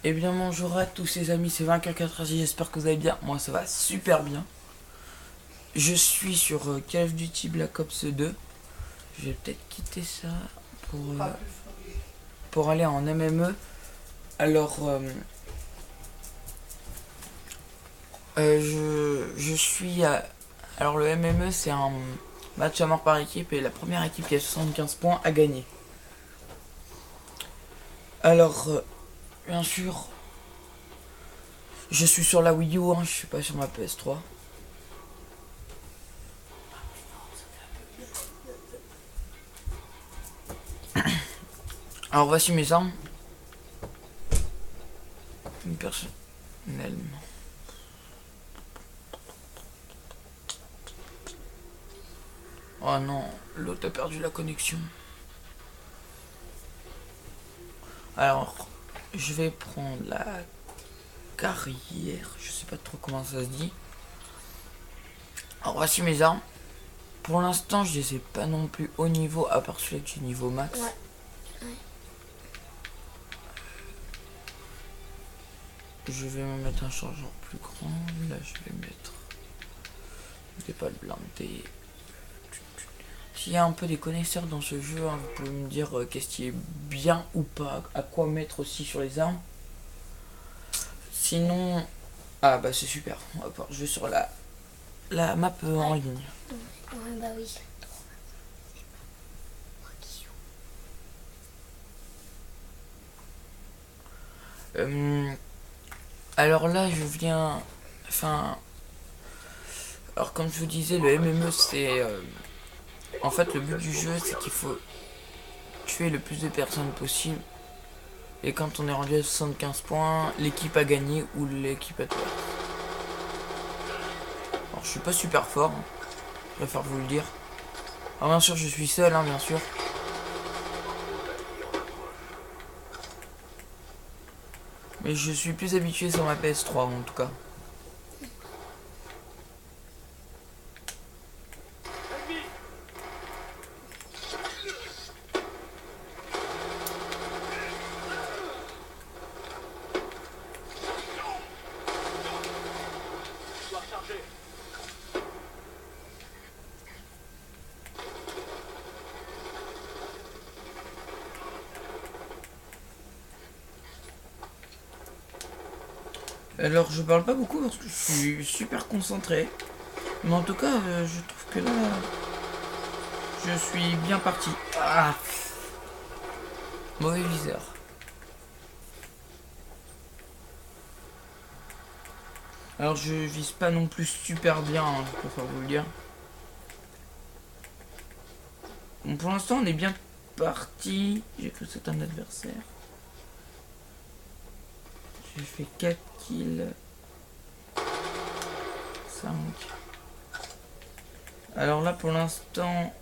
Eh bien bonjour à tous les amis, c'est 20K4, j'espère que vous allez bien, moi ça va super bien. Je suis sur Call of Duty Black Ops 2. Je vais peut-être quitter ça pour aller en MME. Alors je suis à... Alors le MME c'est un match à mort par équipe et la première équipe qui a 75 points a gagné. Alors bien sûr je suis sur la Wii U, hein, je suis pas sur ma PS3. Alors voici mes armes. Personnellement. Oh non, l'autre a perdu la connexion. Alors, je vais prendre la carrière. Je sais pas trop comment ça se dit. Alors voici mes armes. Pour l'instant, je les ai pas non plus haut niveau, à part celui qui est niveau max. Ouais. Je vais me mettre un chargeur plus grand. Là, je vais mettre des balles blindées. S'il y a un peu des connaisseurs dans ce jeu, hein, vous pouvez me dire qu'est-ce qui est bien ou pas, à quoi mettre aussi sur les armes. Sinon, ah bah c'est super. On va pouvoir jouer sur la map en ligne. Ouais, bah oui. Alors là, je viens. Enfin. Alors, comme je vous disais, le MME, c'est. En fait, le but du jeu, c'est qu'il faut tuer le plus de personnes possible. Et quand on est rendu à 75 points, l'équipe a gagné ou l'équipe a perdu. Alors, je suis pas super fort, hein, je préfère vous le dire. Alors, bien sûr, je suis seul, hein, bien sûr. Mais je suis plus habitué sur ma PS3 en tout cas. Alors je parle pas beaucoup parce que je suis super concentré. Mais en tout cas, je trouve que là, je suis bien parti. Ah, mauvais viseur. Alors je vise pas non plus super bien, hein, je préfère vous le dire. Bon, pour l'instant on est bien parti. J'ai cru que c'était un adversaire. J'ai fait 4 kills. 5. Alors là pour l'instant...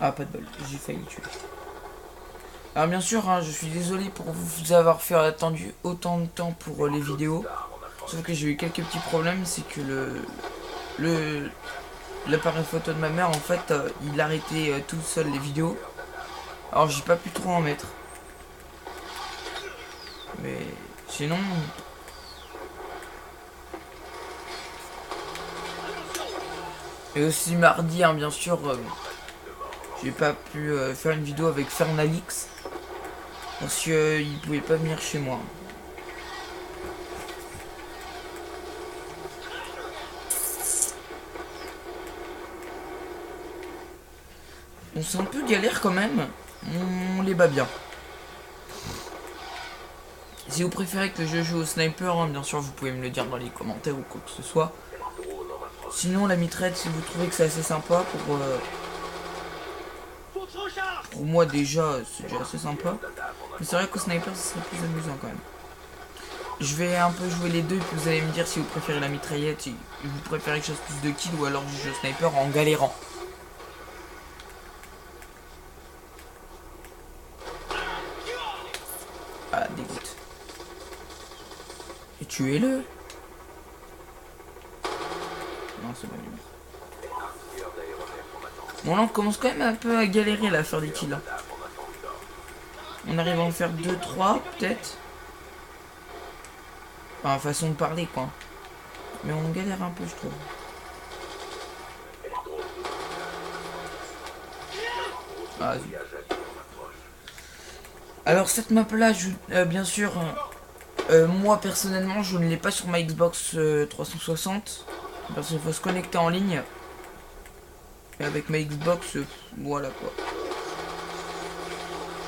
Ah, pas de bol, j'ai failli tuer. Alors bien sûr, hein, je suis désolé pour vous avoir fait attendu autant de temps pour les vidéos. Sauf que j'ai eu quelques petits problèmes, c'est que l'appareil photo de ma mère, en fait, il arrêtait tout seul les vidéos. Alors j'ai pas pu trop en mettre. Mais sinon... Et aussi mardi, hein, bien sûr, j'ai pas pu faire une vidéo avec Fernalix. Parce qu'il pouvait pas venir chez moi. Bon, c'est un peu galère quand même. On les bat bien. Si vous préférez que je joue au sniper, hein, bien sûr, vous pouvez me le dire dans les commentaires ou quoi que ce soit. Sinon, la mitraille, si vous trouvez que c'est assez sympa, pour moi déjà, c'est déjà assez sympa. Mais c'est vrai qu'au sniper, ce serait plus amusant quand même. Je vais un peu jouer les deux, puis vous allez me dire si vous préférez la mitraillette, si vous préférez que je fasse plus de kills, ou alors je joue au sniper en galérant. Ah, dégoûte. Et tuez-le. Non, c'est pas lui. Bon là on commence quand même un peu à galérer là à faire des kills là. On arrive à en faire 2-3 peut-être. Enfin façon de parler quoi. Mais on galère un peu je trouve. Ah, alors cette map là, bien sûr, moi personnellement je ne l'ai pas sur ma Xbox 360. Parce qu'il faut se connecter en ligne. Et avec ma Xbox, voilà quoi.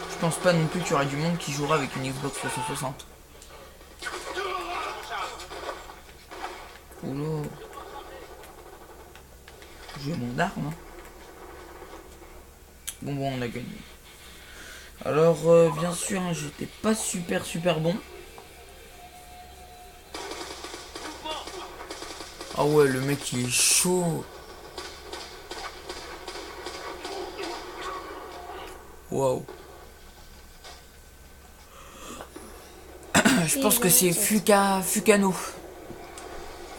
Je pense pas non plus qu'il y aura du monde qui jouera avec une Xbox 360. Oula. J'ai mon arme. Hein. Bon, on a gagné. Alors, bien sûr, hein, j'étais pas super bon. Ah ouais, le mec il est chaud. Waouh. Je pense que c'est Fukano.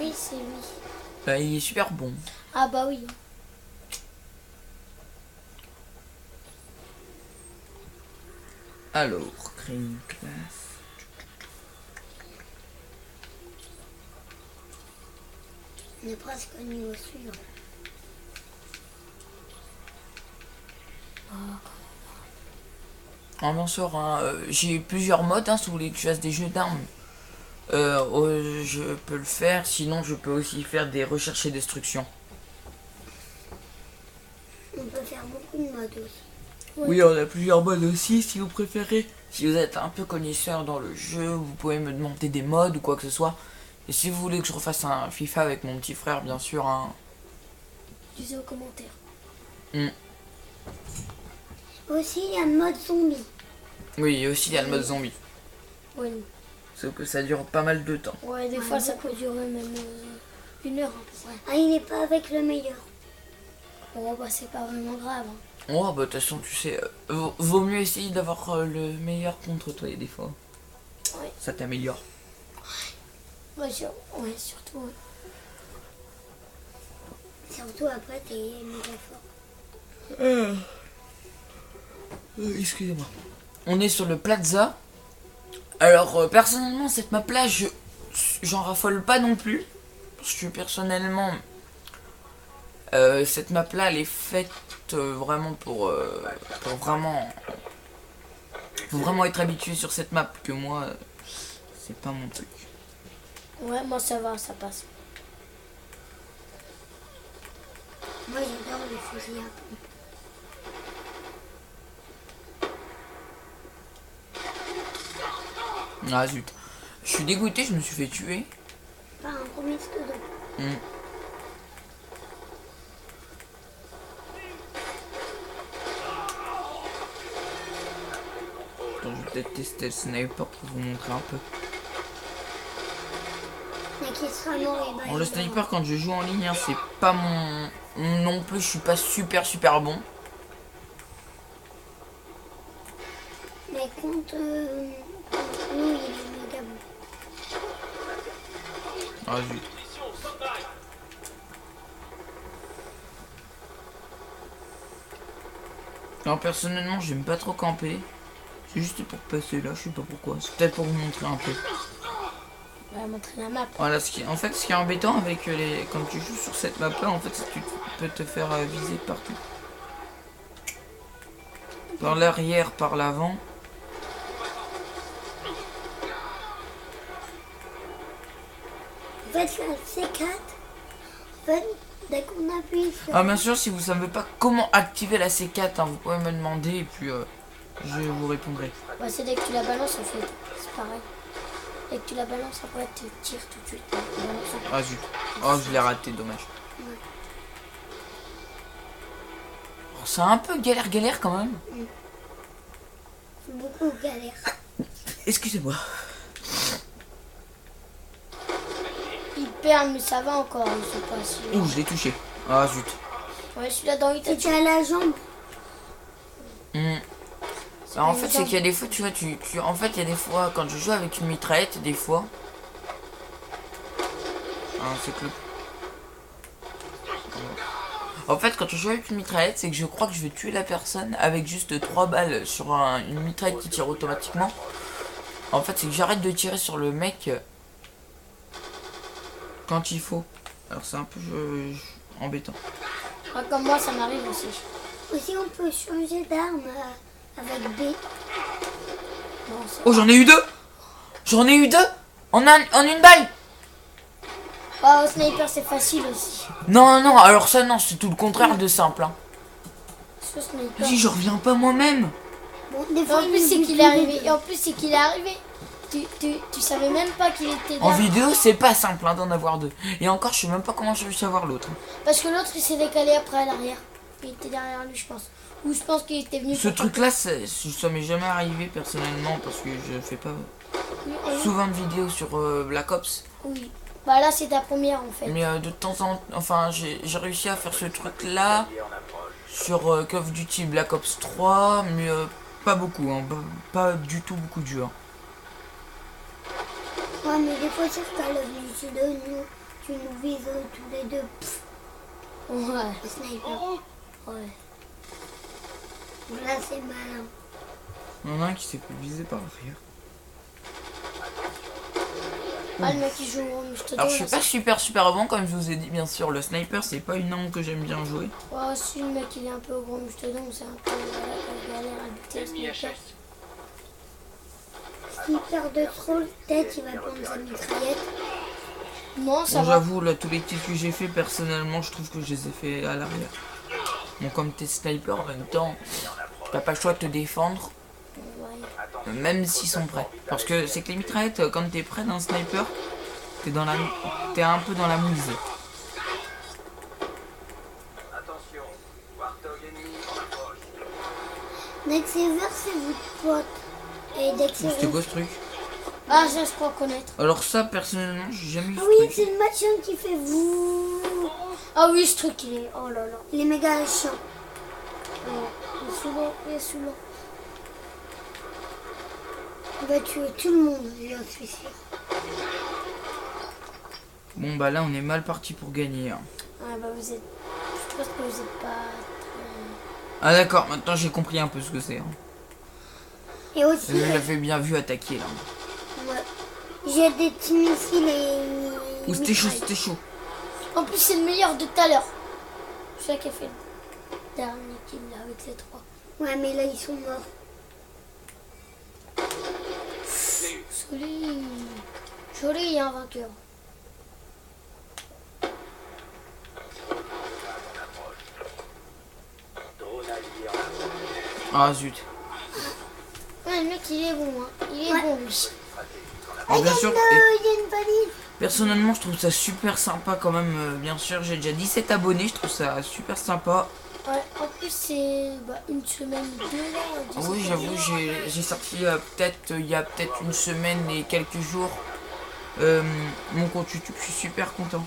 Oui, c'est lui. Bah, il est super bon. Ah bah oui. Alors, créer une classe. On est presque au niveau suivant. En bien sûr, hein, j'ai plusieurs modes, hein, si vous voulez que je fasse des jeux d'armes. Je peux le faire, sinon je peux aussi faire des recherches et destruction. On peut faire beaucoup de modes aussi. Oui, on a plusieurs modes aussi, si vous préférez. Si vous êtes un peu connaisseur dans le jeu, vous pouvez me demander des modes ou quoi que ce soit. Et si vous voulez que je refasse un FIFA avec mon petit frère, bien sûr, hein. Disez aux commentaires. Mm. Aussi, il y a le mode zombie. Oui, et aussi il y a le mode zombie. Oui. Sauf que ça dure pas mal de temps. Ouais, des fois ça peut durer même 1 heure. Ah, il n'est pas avec le meilleur. Bon, bah c'est pas vraiment grave. Hein. Oh, bah de toute façon, tu sais, vaut mieux essayer d'avoir le meilleur contre toi, des fois. Ouais. Ça t'améliore. Ouais, ouais, surtout. Ouais. Surtout après, t'es méga fort. Excusez-moi. On est sur le plaza. Alors, personnellement, cette map-là, j'en raffole pas non plus. Parce que personnellement, cette map-là, elle est faite vraiment pour vraiment... Faut vraiment être habitué sur cette map, que moi, c'est pas mon truc. Ouais, moi ça va, ça passe. Moi j'adore les fusils à pompe. Ah zut. Je suis dégoûté, je me suis fait tuer. Pas un gros mastodon. Attends, je vais peut-être tester le sniper pour vous montrer un peu. Mais qui sera mort et bah, Bon, le sniper, quand je joue en ligne, hein, c'est pas mon... Non plus, je suis pas super bon. Mais contre nous, il est méga bon. Ah zut. Alors personnellement, j'aime pas trop camper. C'est juste pour passer là, je sais pas pourquoi. C'est peut-être pour vous montrer un peu. On va montrer la map. Voilà, en fait, ce qui est embêtant avec les... Quand tu joues sur cette map-là, en fait, c'est que tu peux te faire viser partout. Par l'arrière, par l'avant. En fait, la C4, en fait, dès qu'on appuie sur... Ah bien sûr, si vous savez pas comment activer la C4, hein, vous pouvez me demander et puis je vous répondrai. Ouais, c'est dès que tu la balances en fait, c'est pareil. Dès que tu la balances, après tu tires tout de suite. Ah zut. Oh, je l'ai raté, dommage. Ouais. Oh, c'est un peu galère quand même. Beaucoup galère. Excusez-moi. Ils perdent, mais ça va encore, je sais pas si... Ouh, je l'ai touché. Ah zut. Ouais, celui-là dans il t'a à la jambe. Alors, en fait, c'est qu'il y a des fois, tu vois, en fait, il y a des fois, quand je joue avec une mitraillette, des fois... Ah, c'est que... En fait, quand je joue avec une mitraillette, c'est que je crois que je vais tuer la personne avec juste 3 balles sur une mitraillette qui tire automatiquement. En fait, c'est que j'arrête de tirer sur le mec quand il faut. Alors c'est un peu embêtant. Ouais, comme moi, ça m'arrive aussi. Aussi, on peut changer d'arme avec B. Bon, ça Oh, j'en ai eu 2. J'en ai eu 2 en une balle. va. Au sniper, c'est facile aussi. Non, non, alors ça, non, c'est tout le contraire de simple. Hein. Ce sniper. Si, je reviens pas moi-même. Bon, des Et fois, en plus, c'est qu'il est arrivé. Et en plus, c'est qu'il est arrivé. Tu savais même pas qu'il était En là. vidéo, c'est pas simple hein, d'en avoir 2. Et encore, je sais même pas comment j'ai réussi à avoir l'autre. Parce que l'autre, il s'est décalé après à l'arrière. Il était derrière lui, je pense. Ou je pense qu'il était venu. Ce pour- truc-là, ça m'est jamais arrivé personnellement parce que je fais pas Oui, souvent de vidéos sur Black Ops. oui. Bah là, c'est ta première en fait. Mais de temps en temps, enfin, j'ai réussi à faire ce truc-là sur Call of Duty Black Ops 3, mais pas beaucoup, hein, pas du tout beaucoup de jeux. Hein. Ouais, mais des fois, sur Call of Duty 2, tu nous vises tous les deux. Pff, Ouais. le sniper. Ouais. Là, c'est malin. Il y en a un qui s'est fait viser par l'arrière. Ah, le mec qui joue au mouche. Alors, je suis pas super bon, comme je vous ai dit, bien sûr. Le sniper, c'est pas une arme que j'aime bien jouer. Ouais, si le mec il est un peu au gros mouche-todon, c'est un peu la galère à buter le sniper. Sniper de troll, peut-être il va prendre sa mitraillette. Non, ça Bon, va. j'avoue, là, tous les kills que j'ai fait, personnellement, je trouve que je les ai fait à l'arrière. Bon, comme t'es sniper, en même temps, t'as pas le choix de te défendre, Ouais. même s'ils sont prêts. Parce que c'est que les mitraillettes, quand t'es près d'un sniper, t'es un peu dans la mouise. Attention, Warthog ennemi en approche. Dexever, c'est votre pote. Et C'était Dexever. quoi ce truc? Ah, ça, je crois connaître. Alors ça, personnellement, j'ai jamais eu Ah ce oui, truc. c'est le machin qui fait vous. Ah oui, ce truc, il est. Oh là là. Il est méga chiant. Il est sous l'eau, il est sous l'eau. Il va tuer tout le monde, j'en suis sûr. Bon, bah là, on est mal parti pour gagner. Hein. Ah bah vous êtes. Je pense que vous êtes pas. Ah d'accord, maintenant j'ai compris un peu ce que c'est. Hein. Et aussi, Je l'avais bien vu attaquer là. ouais, j'ai des petits missiles et. Ouh, c'était chaud, c'était chaud. En plus, c'est le meilleur de tout à l'heure. C'est ça qui a fait le dernier kill là avec les 3. Ouais, mais là ils sont morts. Joli. Joli, un vainqueur. Drone allié en approche. Ah zut. Ouais, le mec, il est bon, hein. Il est Ouais. bon, lui. Alors bien sûr, Non, il y a une valise. personnellement je trouve ça super sympa quand même. Bien sûr, j'ai déjà 17 abonnés, je trouve ça super sympa. Ouais, en plus, c'est une semaine ou 2 là. Ah oui, j'avoue, j'ai sorti il y a peut-être une semaine et quelques jours mon compte YouTube, je suis super content.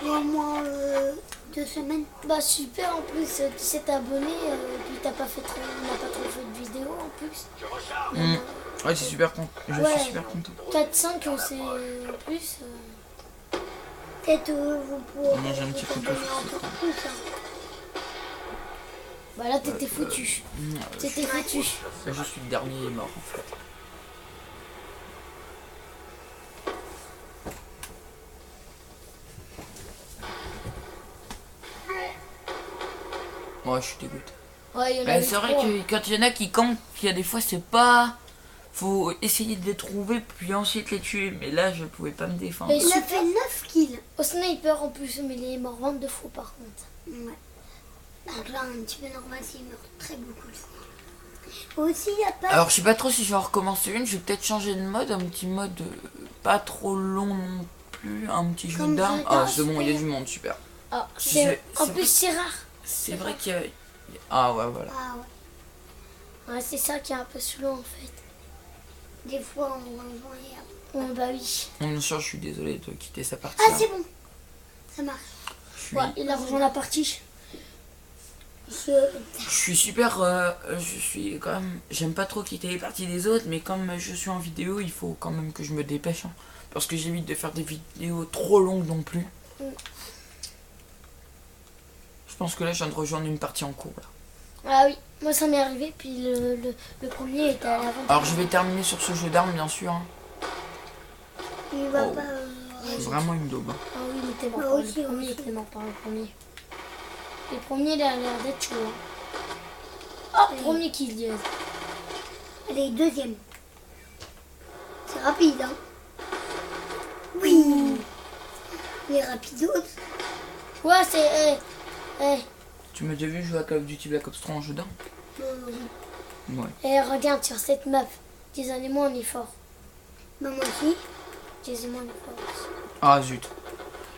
Il y a au moins 2 semaines. Bah super, en plus, 17 abonnés, puis on n'a pas trop fait de vidéos en plus. Mm. Ouais, c'est super content. Je Ouais. suis super content. 4-5, c'est plus. Peut-être vous pourrez. Moi, j'ai un petit peu vous abonner plus. encore plus. Hein. Bah là, t'étais foutu. T'étais foutu. Je suis le dernier mort en fait. Ouais, je suis dégoûté. Ouais, il y en a eu C'est vrai trois. que quand il y en a qui campent, il y a des fois c'est pas. Faut essayer de les trouver puis ensuite les tuer. Mais là, je pouvais pas me défendre. Et Il a super. fait 9 kills. Au sniper en plus, mais il est mort 22 fois par contre. Ouais. Donc là, un petit peu normal, s'il meurt très beaucoup. Aussi, il n'y a pas. Alors, je sais pas trop si je vais en recommencer une. Je vais peut-être changer de mode. Un petit mode pas trop long non plus. Un petit jeu Comme d'armes. jeu Ah, d'armes, c'est bon, il y a super. du monde, super. Ah, C'est- en c'est plus, vrai- c'est rare. C'est vrai qu'il y a. Ah, ouais, voilà. Ah ouais. Ouais, c'est ça qui est un peu saoulant en fait. Des fois, on rejoint et après. Ouais, bah oui. Bon, bien sûr, je suis désolé de quitter sa partie. Ah, c'est bon. Ça marche. Je suis, Ouais, il a rejoint la partie. je suis super. Je suis quand même. J'aime pas trop quitter les parties des autres, mais comme je suis en vidéo, il faut quand même que je me dépêche. Hein, parce que j'évite de faire des vidéos trop longues non plus. Mm. Je pense que là, je viens de rejoindre une partie en cours. Là. Ah oui, moi ça m'est arrivé, puis le premier était à l'avant. Alors, je vais terminer sur ce jeu d'armes, bien sûr. Hein. Il va Oh. pas. Vraiment une daube. Ah oui, il était mort Moi par aussi, le premier, il aussi. était mort par le premier. Le premier, il a l'air d'être chaud. Hein. Oh, premier kill, Diaz. Allez, deuxième. C'est rapide, hein. Oui. Il est rapidos. Ouais, c'est... Tu m'as déjà vu jouer à Call of Duty Black Ops 3 en jeu d'armes? Ouais. Regarde sur cette map. Jason et moi, on est fort. Bah, moi aussi. Jason et moi, on est fort aussi. Ah, zut.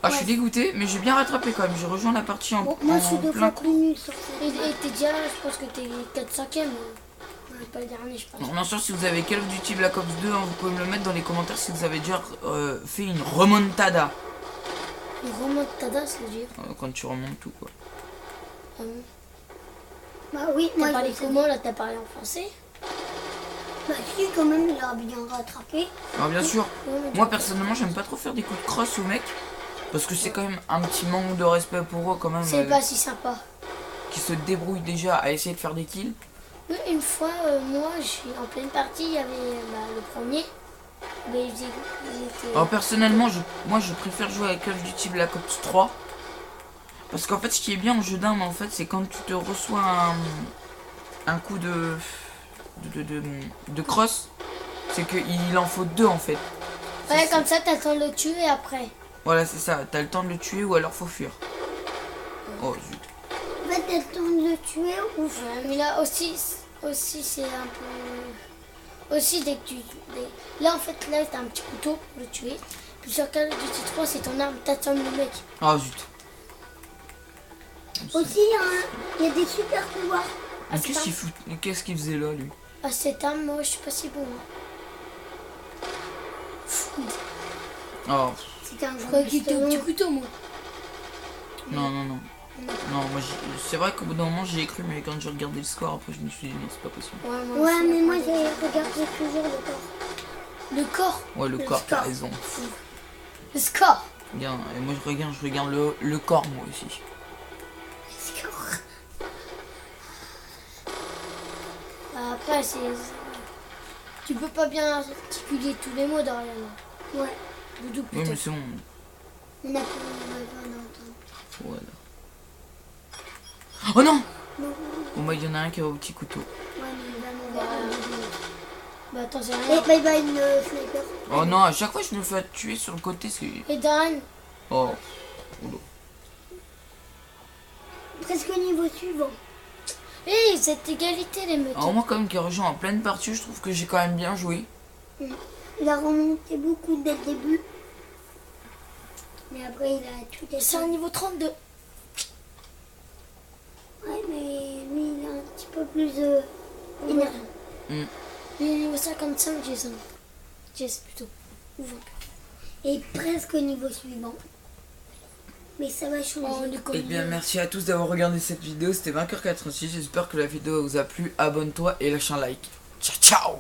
Ah, je suis dégoûté, mais j'ai bien rattrapé quand même. J'ai rejoint la partie en, Bon, moi, je suis en deux plein fois plus nul sur Et cette. t'es déjà, je pense que t'es 4-5ème. Pas le dernier, je pense. Donc, bien sûr, si vous avez Call of Duty Black Ops 2, hein, vous pouvez me le mettre dans les commentaires si vous avez déjà fait une remontada. Une remontada, ça veut dire. Quand tu remontes tout, quoi. Ah bon. Bah oui, T'as moi parlé je sais. comment là? T'as parlé en français? Bah si, quand même, il a bien rattrapé. Alors, bien sûr, Ouais, mais moi personnellement, j'aime pas trop faire des coups de crosse aux mecs. Parce que c'est quand même un petit manque de respect pour eux, quand même. c'est pas si sympa. Qui se débrouillent déjà à essayer de faire des kills. Une fois, moi, je suis en pleine partie, il y avait le premier. Mais il était... Alors personnellement, moi je préfère jouer avec Call of Duty Black Ops 3. Parce qu'en fait, ce qui est bien en jeu d'armes, en fait, c'est quand tu te reçois un coup de cross, c'est qu'il en faut deux en fait. Ouais, comme ça, t'attends de le tuer après. Voilà, c'est ça. T'as le temps de le tuer ou alors faut fuir. Oh zut. En fait, t'as le temps de le tuer ou. Ouais, mais là aussi c'est un peu... Aussi, dès que tu... Là, en fait, là, t'as un petit couteau pour le tuer. Puis sur Call of Duty 3, c'est ton arme, t'attends le mec. Oh zut. Aussi, il y a des super pouvoirs. Mais qu'est-ce qu'il faisait là, lui? Ah, cette arme, moi, je suis pas si bon. Hein. Oh, C'était un Je gros croyais qu'il était au petit piston. couteau, moi. non. Non, moi, c'est vrai qu'au bout d'un moment, j'y ai cru, mais quand j'ai regardé le score, après, je me suis dit, non, c'est pas possible. Ouais, Ouais, aussi, mais moi après, j'ai regardé toujours le corps. Le corps. Ouais, le corps, t'as score. raison. Le score. Regarde, et moi, je regarde le corps, moi aussi. Après, c'est... Tu peux pas bien articuler tous les mots derrière là. Ouais, Doudou, Oui, putain. mais c'est bon. on a pas besoin d'entendre. Voilà. Oh non! Non, Bon, bah, il y en a un qui a au petit couteau. ouais, mais il va m'envoyer. Bah attends, c'est Et rien. bye bye, une sniper. Oh non, à chaque fois, je me fais tuer sur le côté, c'est. Et Darren, Oh. Presque niveau suivant. hé, cette égalité, les mecs. Alors, moi, quand même, qui rejoint en pleine partie, je trouve que j'ai quand même bien joué. Il a remonté beaucoup dès le début. Mais après, il a tout C'est un essayé. niveau 32. Ouais, mais lui, il est un petit peu plus énervé. Il est niveau 55, Jason. Jess, plutôt. Ou 20. Et presque au niveau suivant. Mais ça va changer. Oh, on est comme Eh bien, lui. merci à tous d'avoir regardé cette vidéo. C'était Vainqueur 86. J'espère que la vidéo vous a plu. Abonne-toi et lâche un like. Ciao, ciao!